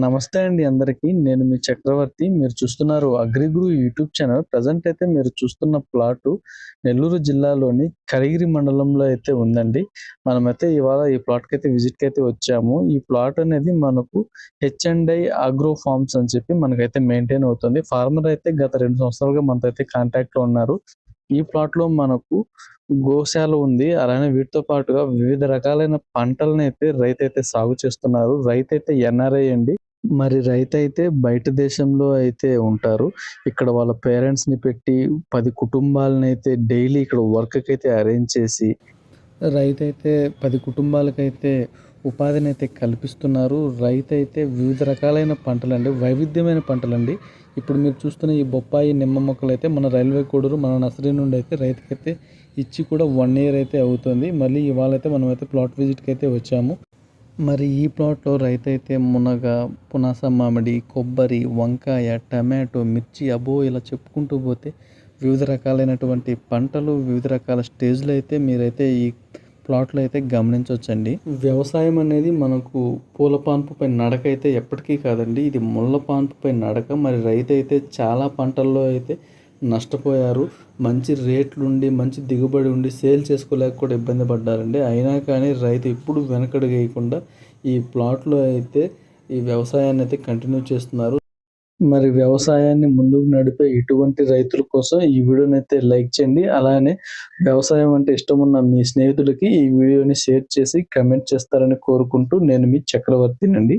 నమస్తే అండి అందరికీ. నేను మీ చక్రవర్తి. మీరు చూస్తున్నారు అగ్రిగురు యూట్యూబ్ ఛానల్. ప్రెజెంట్ అయితే మీరు చూస్తున్న ప్లాటు నెల్లూరు జిల్లాలోని కరిగిరి మండలంలో అయితే ఉందండి. మనమైతే ఇవాళ ఈ ప్లాట్‌కైతే విజిట్‌కైతే వచ్చాము. ఈ ప్లాట్ అనేది మనకు హెచ్&ఐ అగ్రో ఫార్మ్స్ అని చెప్పి మనకైతే మెయింటైన్ అవుతుంది. ఫార్మర్ అయితే గత 2 సంవత్సరాలుగా మనతో అయితే కాంటాక్ట్‌లో ఉన్నారు. ఈ ప్లాట్‌లో మనకు గోశాల ఉంది. అలానే వీటితో పాటుగా వివిధ రకాలైన పంటలనైతే రైతైతే సాగు చేస్తున్నారు. రైతైతే ఎన్ఆర్ఐ అండి. మరి రైతైతే బయట దేశంలో అయితే ఉంటారు. ఇక్కడ వాళ్ళ పేరెంట్స్‌ని పెట్టి 10 కుటుంబాలనైతే డైలీ ఇక్కడ వర్క్‌కైతే అరేంజ్ చేసి రైతైతే 10 కుటుంబాలకైతే ఉపాధినైతే కల్పిస్తున్నారు. రైతైతే వివిధ రకాలైన పంటలండి, వైవిధ్యమైన పంటలండి. ఇప్పుడు మీరు చూస్తున్న ఈ బొప్పాయి, నిమ్మ మొక్కలైతే మన రైల్వే కోడూరు మన నర్సరీ నుండి అయితే రైతుకైతే ఇచ్చి కూడా 1 ఇయర్ అయితే అవుతుంది. మళ్ళీ ఇవాళైతే మనమైతే ప్లాట్ విజిట్‌కైతే వచ్చాము. మరి ఈ ప్లాట్‌లో రైతైతే మునగ, పునాస మామిడి, కొబ్బరి, వంకాయ, టమాటో, మిర్చి అబ్బో! ఇలా చెప్పుకుంటూ పోతే వివిధ రకాలైనటువంటి పంటలు, వివిధ రకాల స్టేజ్‌లో అయితే మీరైతే ఈ ప్లాట్‌లో అయితే గమనించొచ్చండి. వ్యవసాయం అనేది మనకు పూల పాన్పుపై నడక అయితే ఎప్పటికీ కాదండి. ఇది ముళ్ళ పాన్పుపై నడక. మరి రైతైతే చాలా పంటల్లో అయితే నష్టపోయారు. మంచి రేట్లుండి, మంచి దిగుబడి ఉండి సేల్ చేసుకోలేక కూడా ఇబ్బంది పడ్డారండి. అయినా కానీ రైతు ఎప్పుడు వెనకడుగేయకుండా ఈ ప్లాట్‌లో అయితే ఈ వ్యవసాయాన్ని అయితే కంటిన్యూ చేస్తున్నారు. మరి వ్యవసాయాన్ని ముందుకు నడిపే ఇటువంటి రైతుల కోసం ఈ వీడియోనైతే లైక్ చేయండి. అలానే వ్యవసాయం అంటే ఇష్టమున్న మీ స్నేహితులకి ఈ వీడియోని షేర్ చేసి కామెంట్ చేస్తారని కోరుకుంటూ నేను మీ చక్రవర్తినండి.